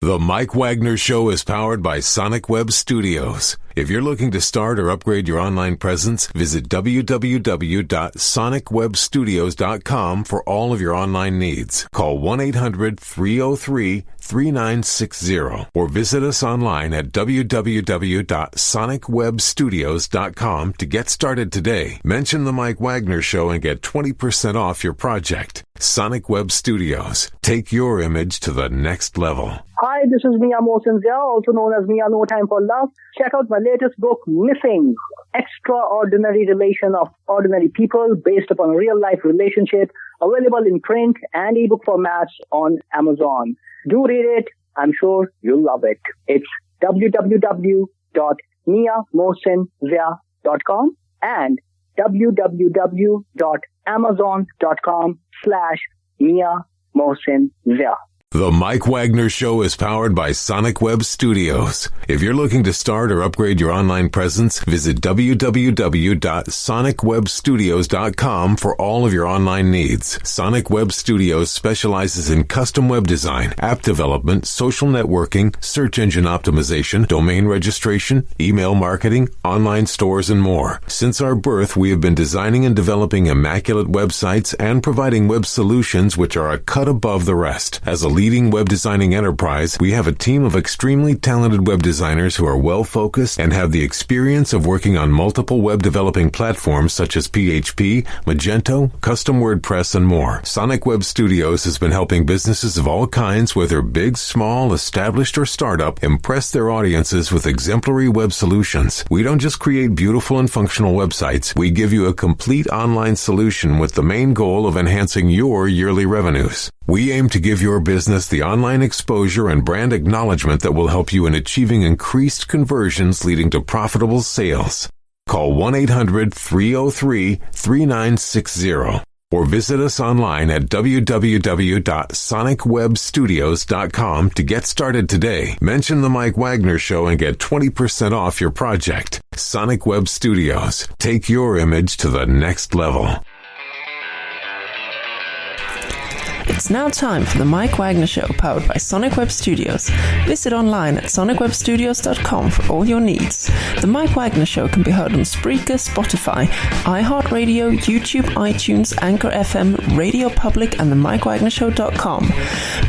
The Mike Wagner Show is powered by Sonic Web Studios. If you're looking to start or upgrade your online presence, visit www.sonicwebstudios.com for all of your online needs. Call 1-800-303-3960 or visit us online at www.sonicwebstudios.com to get started today. Mention the Mike Wagner Show and get 20% off your project. Sonic Web Studios. Take your image to the next level. Hi, this is Mia Mosinzia, also known as Mia No Time for Love. Check out my latest book, Missing, Extraordinary Relation of Ordinary People, based upon a real-life relationship, available in print and ebook formats on Amazon. Do read it. I'm sure you'll love it. It's www.miamosinzia.com and www.amazon.com/Mia Mosinzia. The Mike Wagner Show is powered by Sonic Web Studios. If you're looking to start or upgrade your online presence, visit www.sonicwebstudios.com for all of your online needs. Sonic Web Studios specializes in custom web design, app development, social networking, search engine optimization, domain registration, email marketing, online stores, and more. Since our birth, we have been designing and developing immaculate websites and providing web solutions which are a cut above the rest. As a leading web designing enterprise, we have a team of extremely talented web designers who are well-focused and have the experience of working on multiple web developing platforms such as PHP, Magento, custom WordPress, and more. Sonic Web Studios has been helping businesses of all kinds, whether big, small, established, or startup, impress their audiences with exemplary web solutions. We don't just create beautiful and functional websites. We give you a complete online solution with the main goal of enhancing your yearly revenues. We aim to give your business the online exposure and brand acknowledgement that will help you in achieving increased conversions leading to profitable sales. Call 1-800-303-3960 or visit us online at www.sonicwebstudios.com to get started today. Mention the Mike Wagner Show and get 20% off your project. Sonic Web Studios. Take your image to the next level. It's now time for the Mike Wagner Show, powered by Sonic Web Studios. Visit online at sonicwebstudios.com for all your needs. The Mike Wagner Show can be heard on Spreaker, Spotify, iHeartRadio, YouTube, iTunes, Anchor FM, Radio Public, and the MikeWagnerShow.com.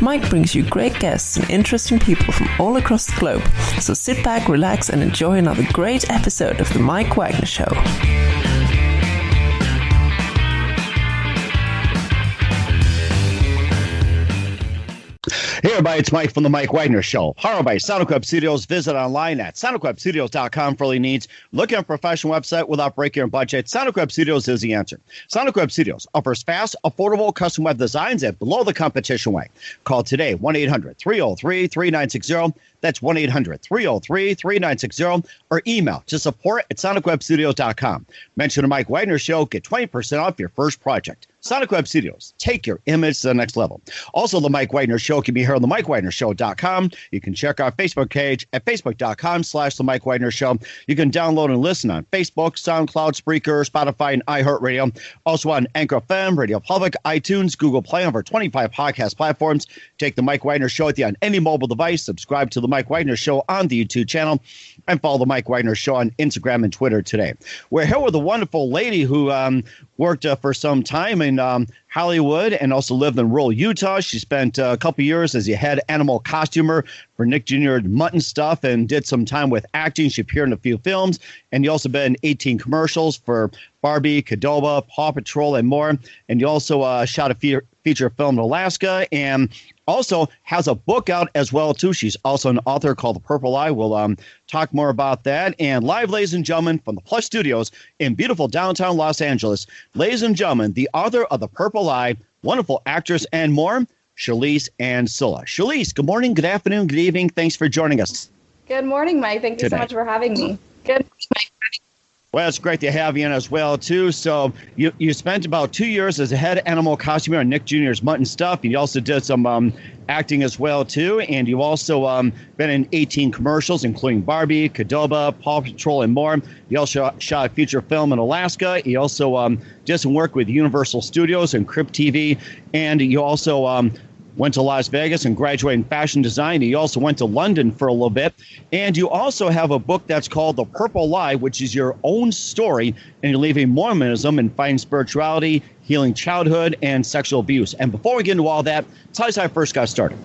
Mike brings you great guests and interesting people from all across the globe. So sit back, relax, and enjoy another great episode of the Mike Wagner Show. Hey everybody, it's Mike from the Mike Wagner Show. Powered by Sonic Web Studios. Visit online at sonicwebstudios.com for all your needs. Looking at a professional website without breaking your budget? Sonic Web Studios is the answer. Sonic Web Studios offers fast, affordable custom web designs at below the competition rate. Call today, 1-800-303-3960. That's 1-800-303-3960. Or email to support@sonicwebstudios.com. Mention the Mike Wagner Show. Get 20% off your first project. Sonic Web Studios. Take your image to the next level. Also, the Mike Wagner Show can be heard on the MikeWagnerShow.com. You can check our Facebook page at Facebook.com/The Mike Wagner Show. You can download and listen on Facebook, SoundCloud, Spreaker, Spotify, and iHeartRadio. Also on Anchor FM, Radio Public, iTunes, Google Play, and over 25 podcast platforms. Take the Mike Wagner Show with you on any mobile device. Subscribe to the Mike Wagner Show on the YouTube channel. And follow the Mike Wagner Show on Instagram and Twitter today. We're here with a wonderful lady who worked for some time in Hollywood and also lived in rural Utah. She spent a couple years as a head animal costumer for Nick Jr. Mutton Stuff and did some time with acting. She appeared in a few films, and you also been in 18 commercials for Barbie, Qdoba, Paw Patrol, and more. And you also shot a feature film in Alaska and also has a book out as well, too. She's also an author called The Purple Eye. We'll talk more about that. And live, ladies and gentlemen, from the Plush Studios in beautiful downtown Los Angeles, ladies and gentlemen, the author of The Purple Eye, wonderful actress and more, Shelise Ann Sola. Shelise, good morning, good afternoon, good evening. Thanks for joining us. Good morning, Mike. Thank you so much for having me. Good morning, Mike. Well, it's great to have you in as well, too. So you spent about 2 years as a head animal costumer on Nick Jr.'s Mutton Stuff. You also did some acting as well, too. And you also been in 18 commercials, including Barbie, Qdoba, Paw Patrol, and more. You also shot a feature film in Alaska. You also did some work with Universal Studios and Crib TV. And you also went to Las Vegas and graduated in fashion design. You also went to London for a little bit. And you also have a book that's called The Purple Lie, which is your own story. And you're leaving Mormonism and finding spirituality, healing childhood, and sexual abuse. And before we get into all that, tell us how I first got started.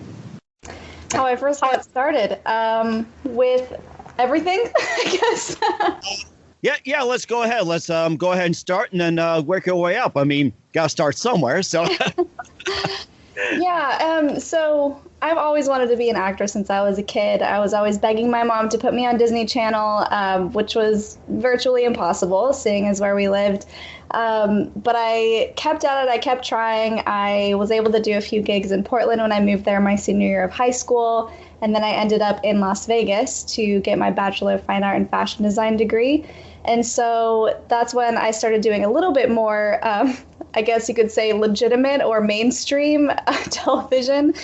How I first got started with everything, I guess. Yeah, let's go ahead. Let's go ahead and start and then work our way up. I mean, got to start somewhere. So, so I've always wanted to be an actor since I was a kid. I was always begging my mom to put me on Disney Channel, which was virtually impossible, seeing as where we lived. But I kept at it. I kept trying. I was able to do a few gigs in Portland when I moved there my senior year of high school. And then I ended up in Las Vegas to get my Bachelor of Fine Art and Fashion Design degree. And so that's when I started doing a little bit more, I guess you could say, legitimate or mainstream television,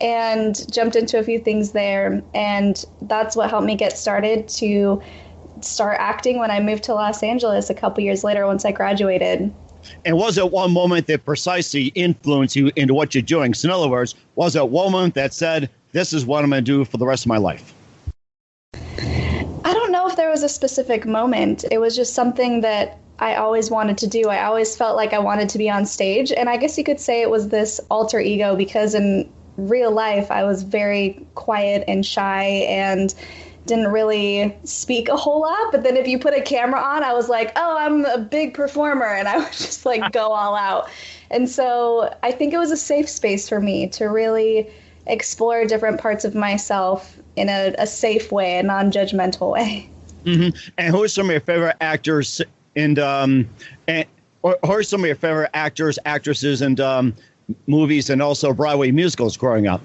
and jumped into a few things there. And that's what helped me get started to start acting when I moved to Los Angeles a couple years later once I graduated. And was it one moment that precisely influenced you into what you're doing? So in other words, was it one moment that said, this is what I'm going to do for the rest of my life? I don't know if there was a specific moment. It was just something that I always wanted to do. I always felt like I wanted to be on stage. And I guess you could say it was this alter ego, because in real life, I was very quiet and shy and didn't really speak a whole lot. But then if you put a camera on, I was like, oh, I'm a big performer. And I would just like go all out. And so I think it was a safe space for me to really explore different parts of myself in a safe way, a non-judgmental way. Mm-hmm. And who are some of your favorite actors who are some of your favorite actors, actresses, and movies, and also Broadway musicals growing up?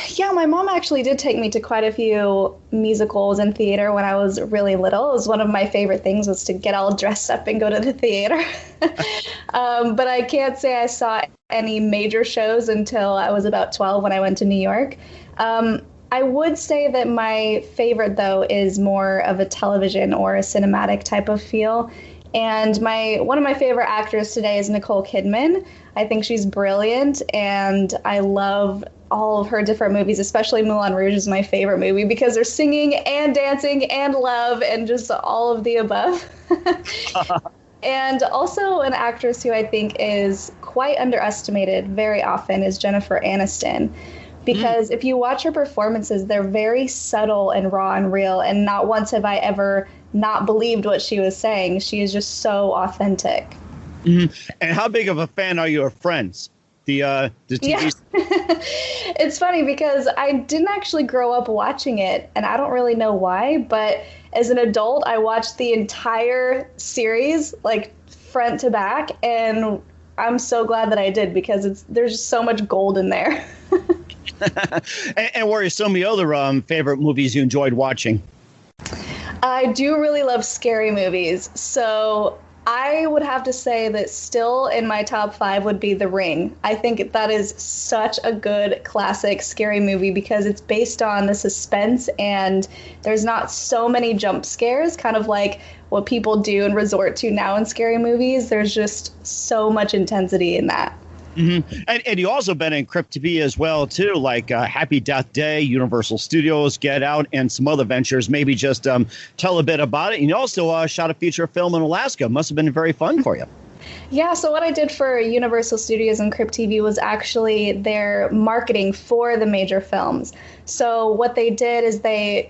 Yeah, my mom actually did take me to quite a few musicals and theater when I was really little. It was one of my favorite things, was to get all dressed up and go to the theater. But I can't say I saw any major shows until I was about 12 when I went to New York. I would say that my favorite, though, is more of a television or a cinematic type of feel. And one of my favorite actors today is Nicole Kidman. I think she's brilliant, and I love all of her different movies, especially Moulin Rouge is my favorite movie because they're singing and dancing and love and just all of the above. And also an actress who I think is quite underestimated very often is Jennifer Aniston. Because if you watch her performances, they're very subtle and raw and real. And not once have I ever not believed what she was saying. She is just so authentic. Mm-hmm. And how big of a fan are you of Friends? The TV? Yeah. It's funny because I didn't actually grow up watching it, and I don't really know why. But as an adult, I watched the entire series, like front to back. And I'm so glad that I did, because there's just so much gold in there. And what are some of the other favorite movies you enjoyed watching? I do really love scary movies. So I would have to say that still in my top 5 would be The Ring. I think that is such a good classic scary movie because it's based on the suspense and there's not so many jump scares, kind of like what people do and resort to now in scary movies. There's just so much intensity in that. Mm-hmm. And you also been in Crypt TV as well, too, like Happy Death Day, Universal Studios, Get Out, and some other ventures. Maybe just tell a bit about it. And you also shot a feature film in Alaska. Must have been very fun for you. Yeah, so what I did for Universal Studios and Crypt TV was actually their marketing for the major films. So what they did is they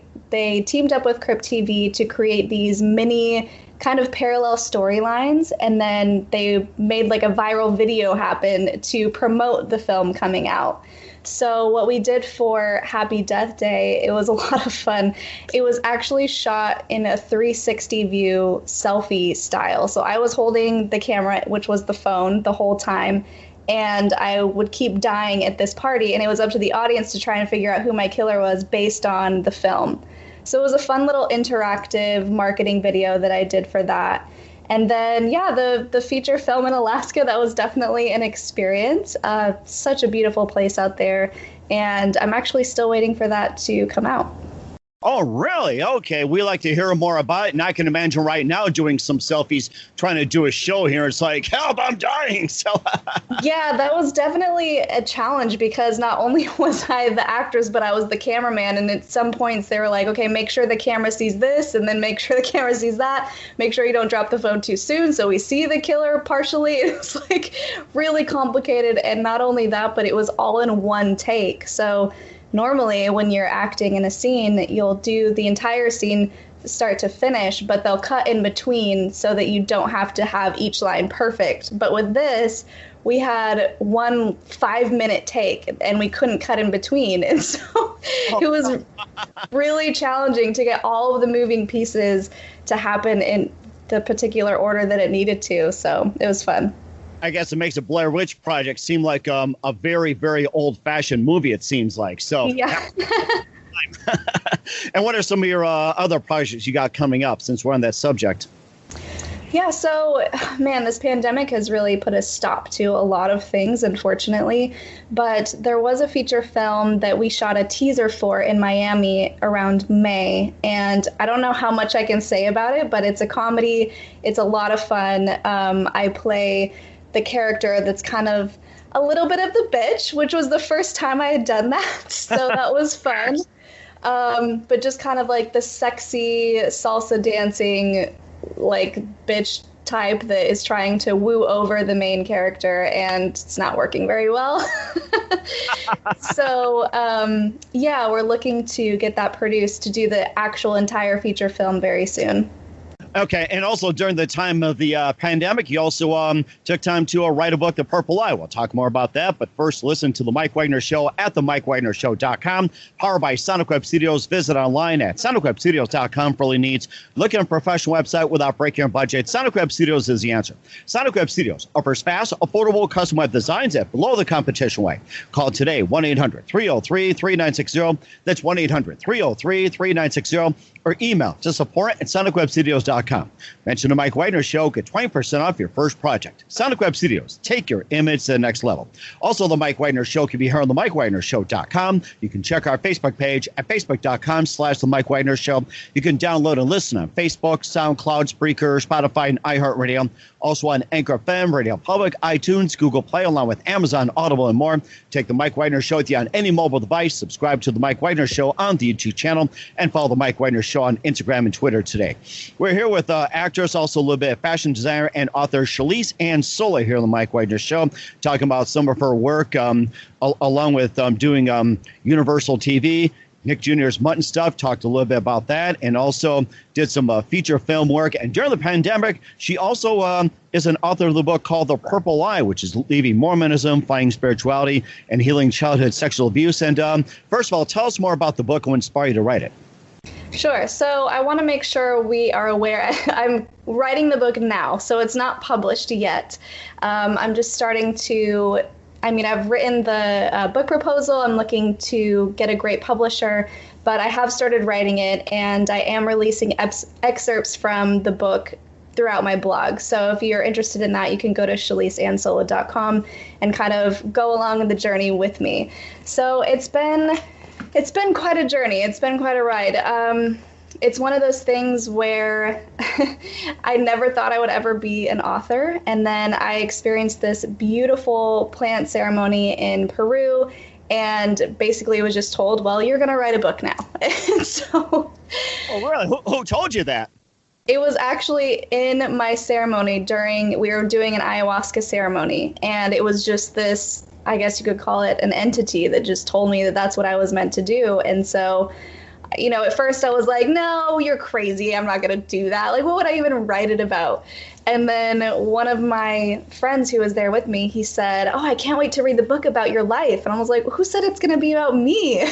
teamed up with Crypt TV to create these mini kind of parallel storylines, and then they made like a viral video happen to promote the film coming out. So what we did for Happy Death Day, it was a lot of fun. It was actually shot in a 360 view selfie style. So I was holding the camera, which was the phone, the whole time, and I would keep dying at this party, and it was up to the audience to try and figure out who my killer was based on the film. So it was a fun little interactive marketing video that I did for that. And then, yeah, the feature film in Alaska, that was definitely an experience. Such a beautiful place out there. And I'm actually still waiting for that to come out. Oh, really? Okay. We like to hear more about it. And I can imagine right now doing some selfies, trying to do a show here. It's like, help, I'm dying. So yeah, that was definitely a challenge because not only was I the actress, but I was the cameraman. And at some points they were like, okay, make sure the camera sees this and then make sure the camera sees that. Make sure you don't drop the phone too soon so we see the killer partially. It was like really complicated. And not only that, but it was all in one take. So normally, when you're acting in a scene, you'll do the entire scene start to finish, but they'll cut in between so that you don't have to have each line perfect. But with this, we had 1 5-minute take, and we couldn't cut in between. And so it was really challenging to get all of the moving pieces to happen in the particular order that it needed to. So it was fun. I guess it makes a Blair Witch Project seem like a very, very old-fashioned movie, it seems like. So, yeah. And what are some of your other projects you got coming up since we're on that subject? Yeah, so, man, this pandemic has really put a stop to a lot of things, unfortunately. But there was a feature film that we shot a teaser for in Miami around May. And I don't know how much I can say about it, but it's a comedy. It's a lot of fun. I play the character that's kind of a little bit of the bitch, which was the first time I had done that. So that was fun. But just kind of like the sexy salsa dancing, like bitch type that is trying to woo over the main character, and it's not working very well. So, yeah, we're looking to get that produced to do the actual entire feature film very soon. Okay, and also during the time of the pandemic, you also took time to write a book, The Purple Eye. We'll talk more about that, but first listen to The Mike Wagner Show at themikewagnershow.com, powered by Sonic Web Studios. Visit online at sonicwebstudios.com for all your needs. Looking at a professional website without breaking your budget, Sonic Web Studios is the answer. Sonic Web Studios offers fast, affordable custom web designs at below the competition rate. Call today, 1-800-303-3960. That's 1-800-303-3960. Or email to support@sonicwebstudios.com. Mention the Mike Wagner Show. Get 20% off your first project. Sonic Web Studios. Take your image to the next level. Also, the Mike Wagner Show can be heard on the MikeWagnerShow.com. You can check our Facebook page at Facebook.com/the Mike Wagner Show. You can download and listen on Facebook, SoundCloud, Spreaker, Spotify, and iHeartRadio. Also on Anchor FM, Radio Public, iTunes, Google Play, along with Amazon, Audible, and more. Take the Mike Wagner Show with you on any mobile device. Subscribe to the Mike Wagner Show on the YouTube channel, and follow the Mike Wagner Show on Instagram and Twitter today. We're here with actress, also a little bit of fashion designer, and author Shelise Ann Sola here on the Mike Wagner Show, talking about some of her work along with doing Universal TV. Nick Jr.'s Mutton Stuff, talked a little bit about that, and also did some feature film work. And during the pandemic, she also is an author of the book called The Purple Eye, which is leaving Mormonism, finding spirituality, and healing childhood sexual abuse. And first of all, tell us more about the book and what inspired you to write it. Sure. So I want to make sure we are aware. I'm writing the book now, so it's not published yet. I'm just starting to... I've written the book proposal. I'm looking to get a great publisher, but I have started writing it, and I am releasing excerpts from the book throughout my blog. So if you're interested in that, you can go to SheliseAnnSola.com and kind of go along on the journey with me. So it's been quite a journey. It's been quite a ride. It's one of those things where I never thought I would ever be an author. And then I experienced this beautiful plant ceremony in Peru, and basically was just told, well, you're going to write a book now. And so, oh, really? Who told you that? It was actually in my ceremony we were doing an ayahuasca ceremony. And it was just this, I guess you could call it an entity that just told me that that's what I was meant to do. And so, at first I was like, no, you're crazy. I'm not going to do that. Like, what would I even write it about? And then one of my friends who was there with me, he said, oh, I can't wait to read the book about your life. And I was like, who said it's going to be about me?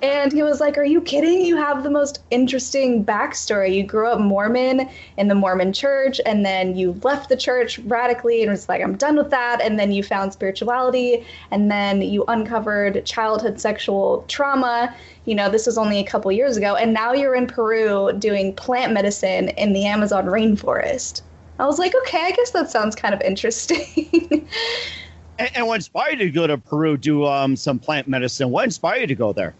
And he was like, are you kidding? You have the most interesting backstory. You grew up Mormon in the Mormon church, and then you left the church radically and was like, I'm done with that. And then you found spirituality, and then you uncovered childhood sexual trauma. This was only a couple years ago. And now you're in Peru doing plant medicine in the Amazon rainforest. I was like, okay, I guess that sounds kind of interesting. And what inspired you to go to Peru, do some plant medicine? What inspired you to go there?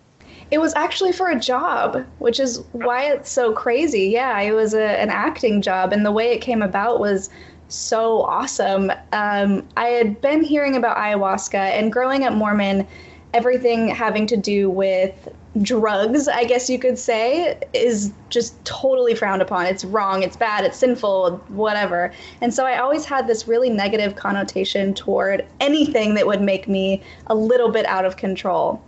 It was actually for a job, which is why it's so crazy. Yeah, it was an acting job, and the way it came about was so awesome. I had been hearing about ayahuasca, and growing up Mormon, everything having to do with drugs, I guess you could say, is just totally frowned upon. It's wrong, it's bad, it's sinful, whatever. And so I always had this really negative connotation toward anything that would make me a little bit out of control.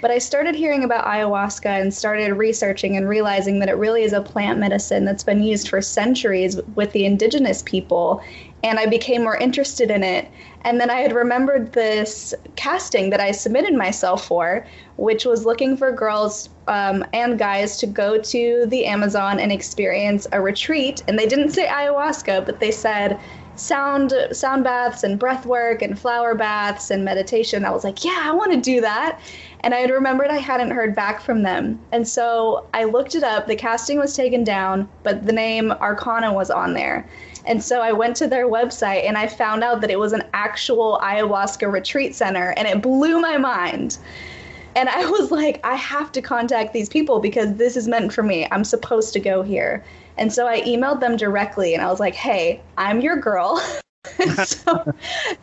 But I started hearing about ayahuasca and started researching and realizing that it really is a plant medicine that's been used for centuries with the indigenous people. And I became more interested in it. And then I had remembered this casting that I submitted myself for, which was looking for girls and guys to go to the Amazon and experience a retreat. And they didn't say ayahuasca, but they said sound baths and breath work and flower baths and meditation. I was like, yeah, I want to do that. And I had remembered I hadn't heard back from them. And so I looked it up. The casting was taken down, but the name Arcana was on there. And so I went to their website and I found out that it was an actual ayahuasca retreat center, and it blew my mind. And I was like, I have to contact these people because this is meant for me. I'm supposed to go here. And so I emailed them directly and I was like, hey, I'm your girl. So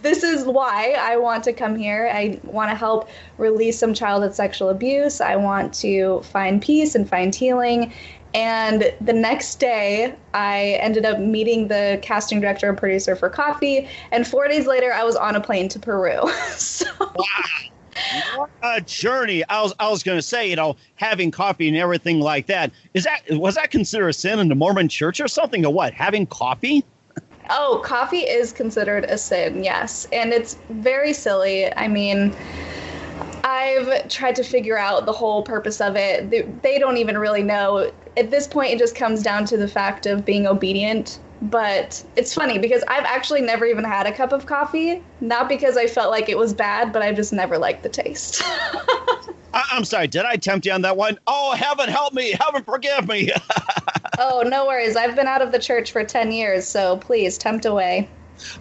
this is why I want to come here. I want to help release some childhood sexual abuse. I want to find peace and find healing. And the next day, I ended up meeting the casting director and producer for coffee. And 4 days later, I was on a plane to Peru. So. Wow. What a journey. I was going to say, having coffee and everything like that. Was that considered a sin in the Mormon church or something, or what? Having coffee? Oh, coffee is considered a sin, yes. And it's very silly. I mean, I've tried to figure out the whole purpose of it. They don't even really know. At this point, it just comes down to the fact of being obedient. But it's funny because I've actually never even had a cup of coffee. Not because I felt like it was bad, but I just never liked the taste. I'm sorry. Did I tempt you on that one? Oh, heaven help me. Heaven forgive me. Oh, no worries. I've been out of the church for 10 years, so please tempt away.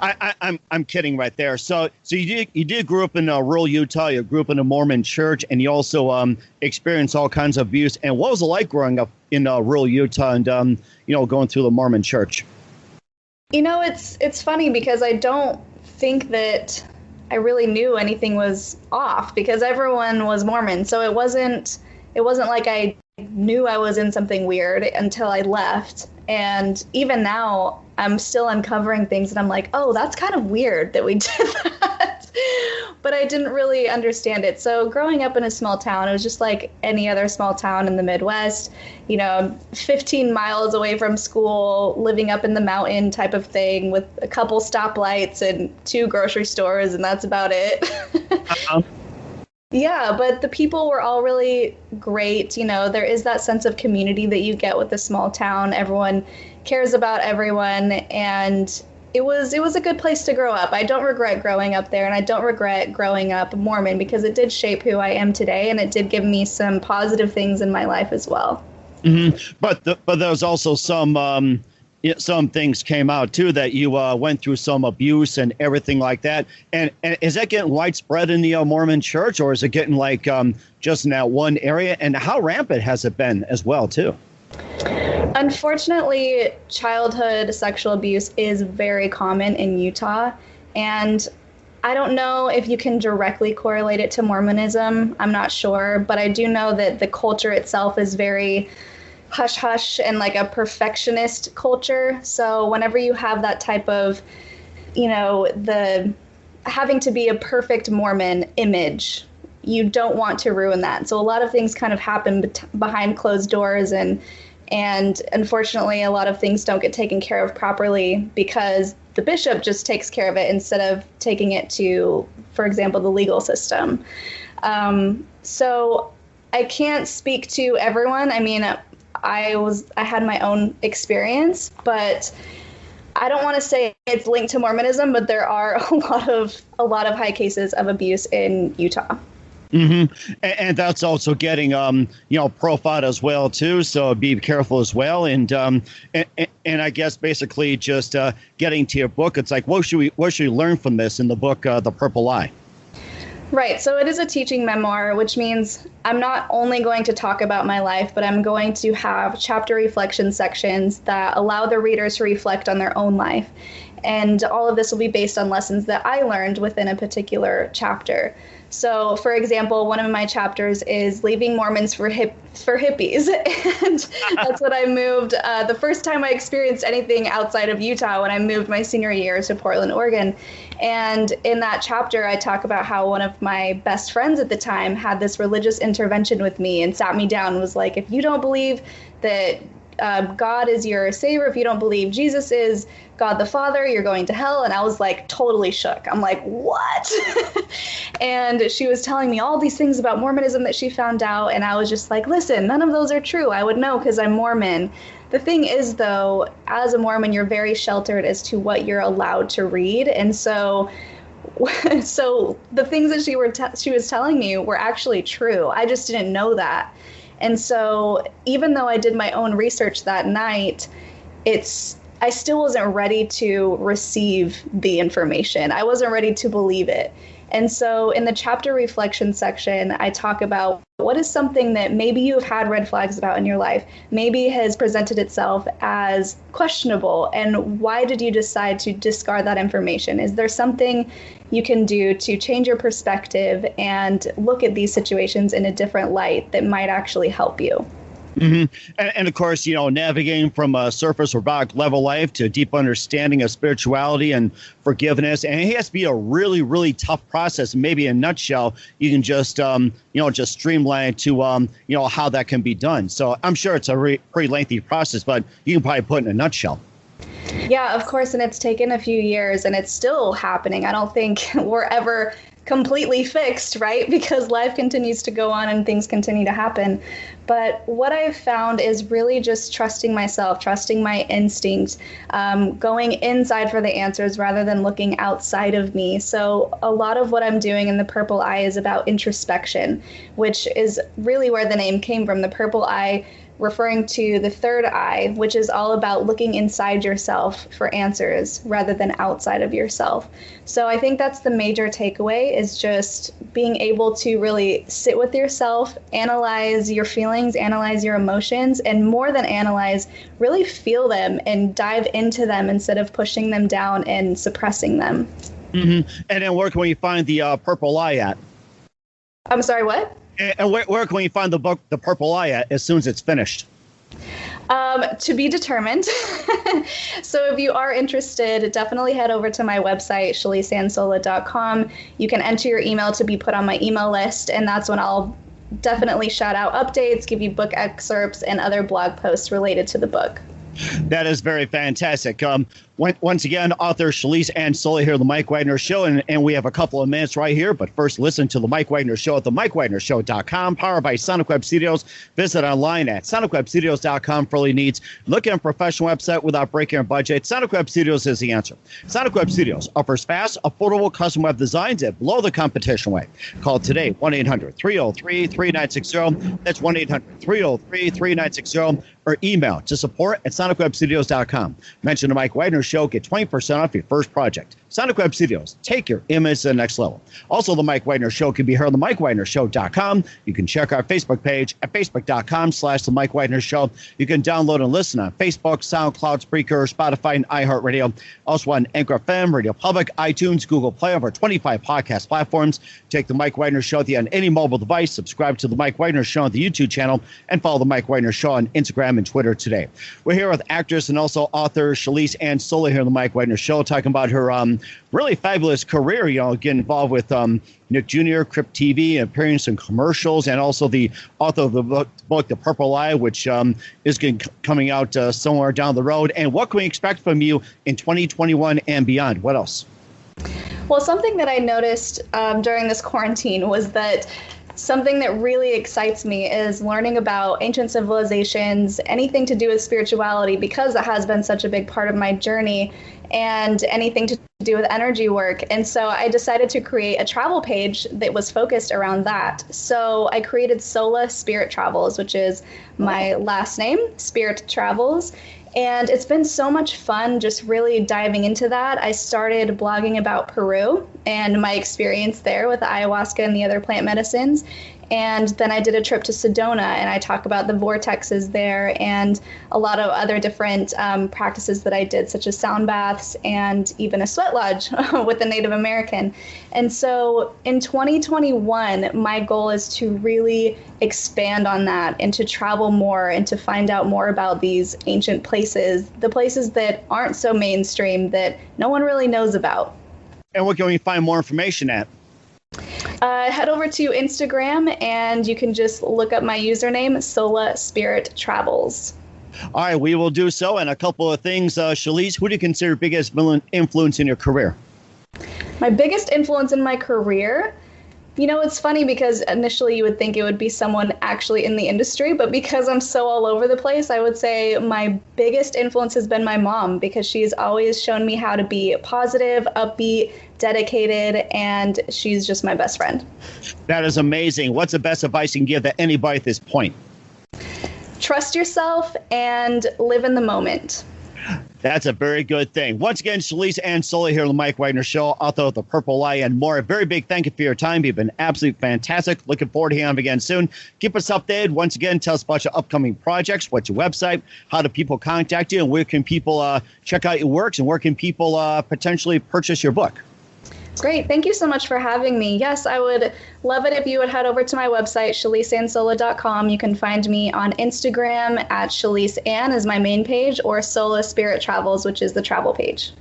I'm kidding right there. So you did grow up in rural Utah. You grew up in a Mormon church, and you also experienced all kinds of abuse. And what was it like growing up in rural Utah and going through the Mormon church? It's funny because I don't think that I really knew anything was off because everyone was Mormon. So it wasn't like I knew I was in something weird until I left. And even now, I'm still uncovering things and I'm like, oh, that's kind of weird that we did that. But I didn't really understand it. So growing up in a small town, it was just like any other small town in the Midwest, 15 miles away from school, living up in the mountain type of thing with a couple stoplights and 2 grocery stores. And that's about it. Uh-huh. Yeah, but the people were all really great. There is that sense of community that you get with a small town. Everyone cares about everyone, and it was a good place to grow up. I don't regret growing up there, and I don't regret growing up Mormon because it did shape who I am today, and it did give me some positive things in my life as well. Mm-hmm. But there was also some things came out, too, that you went through some abuse and everything like that. And is that getting widespread in the Mormon church, or is it getting like just in that one area? And how rampant has it been as well, too? Unfortunately, childhood sexual abuse is very common in Utah. And I don't know if you can directly correlate it to Mormonism. I'm not sure. But I do know that the culture itself is very hush hush and like a perfectionist culture. So whenever you have that type of, the having to be a perfect Mormon image, you don't want to ruin that. So a lot of things kind of happen behind closed doors, and unfortunately a lot of things don't get taken care of properly because the bishop just takes care of it instead of taking it to, for example, the legal system. So I can't speak to everyone. I mean, I had my own experience, but I don't want to say it's linked to Mormonism, but there are a lot of high cases of abuse in Utah. Mm-hmm. And that's also getting, profiled as well, too. So be careful as well. And I guess basically just getting to your book, it's like, what should we learn from this in the book, The Purple Eye? Right. So it is a teaching memoir, which means I'm not only going to talk about my life, but I'm going to have chapter reflection sections that allow the readers to reflect on their own life. And all of this will be based on lessons that I learned within a particular chapter. So, for example, one of my chapters is leaving Mormons for hippies. And that's what I moved. The first time I experienced anything outside of Utah when I moved my senior year to Portland, Oregon. And in that chapter, I talk about how one of my best friends at the time had this religious intervention with me and sat me down and was like, if you don't believe that God is your savior, if you don't believe Jesus is God the Father, you're going to hell. And I was like totally shook. I'm like, what? And she was telling me all these things about Mormonism that she found out. And I was just like, listen, none of those are true. I would know because I'm Mormon. The thing is, though, as a Mormon, you're very sheltered as to what you're allowed to read. And so the things that she was telling me were actually true. I just didn't know that. And so even though I did my own research that night, I still wasn't ready to receive the information. I wasn't ready to believe it. And so in the chapter reflection section, I talk about what is something that maybe you've had red flags about in your life, maybe has presented itself as questionable, and why did you decide to discard that information? Is there something you can do to change your perspective and look at these situations in a different light that might actually help you? Mm-hmm. And of course, navigating from a surface or rock level life to a deep understanding of spirituality and forgiveness. And it has to be a really, really tough process. Maybe in a nutshell, you can just, just streamline it to, how that can be done. So I'm sure it's a pretty lengthy process, but you can probably put it in a nutshell. Yeah, of course. And it's taken a few years and it's still happening. I don't think we're ever completely fixed, right? Because life continues to go on and things continue to happen. But what I've found is really just trusting myself, trusting my instincts, going inside for the answers rather than looking outside of me. So a lot of what I'm doing in the Purple Eye is about introspection, which is really where the name came from. The purple eye referring to the third eye, which is all about looking inside yourself for answers rather than outside of yourself. So I think that's the major takeaway, is just being able to really sit with yourself, analyze your feelings, analyze your emotions, and more than analyze, really feel them and dive into them instead of pushing them down and suppressing them. Mm-hmm. And then where can we find the Purple Eye at? I'm sorry, what? And where can we find the book, The Purple Eye, at as soon as it's finished? To be determined. So if you are interested, definitely head over to my website, sheliseannsola.com. You can enter your email to be put on my email list, and that's when I'll definitely shout out updates, give you book excerpts, and other blog posts related to the book. That is very fantastic. Once again, author Shelise Ann Sola here, The Mike Wagner Show, and we have a couple of minutes right here. But first, listen to The Mike Wagner Show at themikewagnershow.com, powered by Sonic Web Studios. Visit online at sonicwebstudios.com for all your needs. Look at a professional website without breaking your budget. Sonic Web Studios is the answer. Sonic Web Studios offers fast, affordable custom web designs at below the competition rate. Call today, 1-800-303-3960. That's 1-800-303-3960. Or email to support@sonicwebstudios.com. Mention the Mike Wagner Show, get 20% off your first project. Sonic Web Studios, take your image to the next level. Also, the Mike Wagner Show can be heard on themikewagnershow.com. You can check our Facebook page at facebook.com/the Mike Wagner Show. You can download and listen on Facebook, SoundCloud, Spreaker, Spotify, and iHeartRadio. Also on Anchor FM, Radio Public, iTunes, Google Play, over 25 podcast platforms. Take the Mike Wagner Show on any mobile device. Subscribe to the Mike Wagner Show on the YouTube channel, and follow the Mike Wagner Show on Instagram and Twitter today. We're here with actress and also author Shelise Ann Sola here on the Mike Wagner Show, talking about her really fabulous career, getting involved with Nick Jr., Crypt TV, appearing in commercials, and also the author of the book The Purple Eye, which is coming out somewhere down the road. And what can we expect from you in 2021 and beyond? What else? Well, something that I noticed during this quarantine was that something that really excites me is learning about ancient civilizations, anything to do with spirituality, because it has been such a big part of my journey, and anything to do with energy work. And so I decided to create a travel page that was focused around that. So I created Sola Spirit Travels, which is my last name, Spirit Travels. And it's been so much fun just really diving into that. I started blogging about Peru and my experience there with the ayahuasca and the other plant medicines. And then I did a trip to Sedona, and I talk about the vortexes there and a lot of other different practices that I did, such as sound baths and even a sweat lodge with a Native American. And so in 2021, my goal is to really expand on that and to travel more and to find out more about these ancient places, the places that aren't so mainstream that no one really knows about. And where can we find more information at? Head over to Instagram, and you can just look up my username, Sola Spirit Travels. All right, we will do so. And a couple of things, Shelise, who do you consider your biggest influence in your career? My biggest influence in my career? You know, it's funny because initially you would think it would be someone actually in the industry, but because I'm so all over the place, I would say my biggest influence has been my mom, because she's always shown me how to be positive, upbeat, dedicated, and she's just my best friend. That is amazing. What's the best advice you can give to anybody at this point? Trust yourself and live in the moment. That's a very good thing. Once again, Shelise Ann Sola here on the Mike Wagner Show, author of The Purple Lie and more. A very big thank you for your time. You've been absolutely fantastic. Looking forward to hearing you again soon. Keep us updated. Once again, tell us about your upcoming projects. What's your website? How do people contact you? And where can people check out your works? And where can people potentially purchase your book? Great. Thank you so much for having me. Yes, I would love it if you would head over to my website, shaliseannsola.com. You can find me on Instagram at Shelise Ann is my main page, or Sola Spirit Travels, which is the travel page.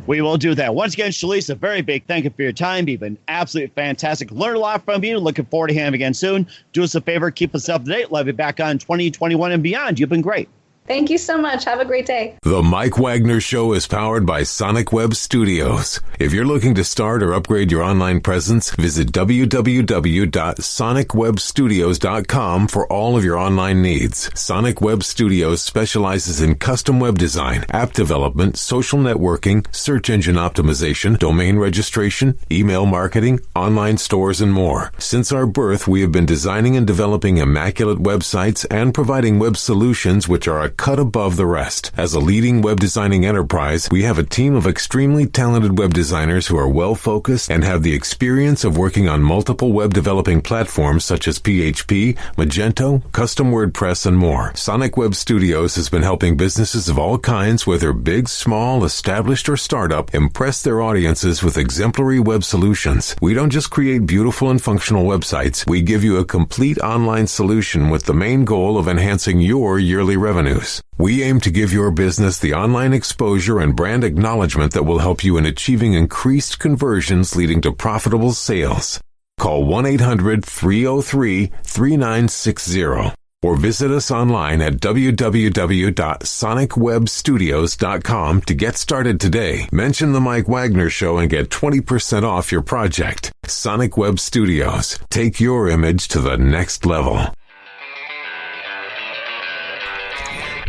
We will do that. Once again, Shelise, a very big thank you for your time. You've been absolutely fantastic. Learned a lot from you. Looking forward to hearing you again soon. Do us a favor. Keep us up to date. Love you back on 2021 and beyond. You've been great. Thank you so much. Have a great day. The Mike Wagner Show is powered by Sonic Web Studios. If you're looking to start or upgrade your online presence, visit www.sonicwebstudios.com for all of your online needs. Sonic Web Studios specializes in custom web design, app development, social networking, search engine optimization, domain registration, email marketing, online stores, and more. Since our birth, we have been designing and developing immaculate websites and providing web solutions which are a cut above the rest. As a leading web designing enterprise, we have a team of extremely talented web designers who are well-focused and have the experience of working on multiple web developing platforms such as PHP, Magento, custom WordPress, and more. Sonic Web Studios has been helping businesses of all kinds, whether big, small, established, or startup, impress their audiences with exemplary web solutions. We don't just create beautiful and functional websites. We give you a complete online solution with the main goal of enhancing your yearly revenues. We aim to give your business the online exposure and brand acknowledgement that will help you in achieving increased conversions leading to profitable sales. Call 1-800-303-3960 or visit us online at www.sonicwebstudios.com to get started today. Mention the Mike Wagner Show and get 20% off your project. Sonic Web Studios. Take your image to the next level.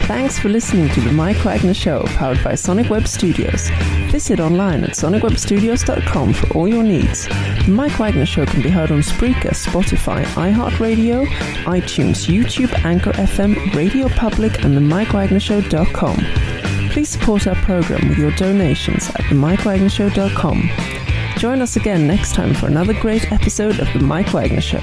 Thanks for listening to The Mike Wagner Show, powered by Sonic Web Studios. Visit online at sonicwebstudios.com for all your needs. The Mike Wagner Show can be heard on Spreaker, Spotify, iHeartRadio, iTunes, YouTube, Anchor FM, Radio Public, and themikewagnershow.com. Please support our program with your donations at themikewagnershow.com. Join us again next time for another great episode of The Mike Wagner Show.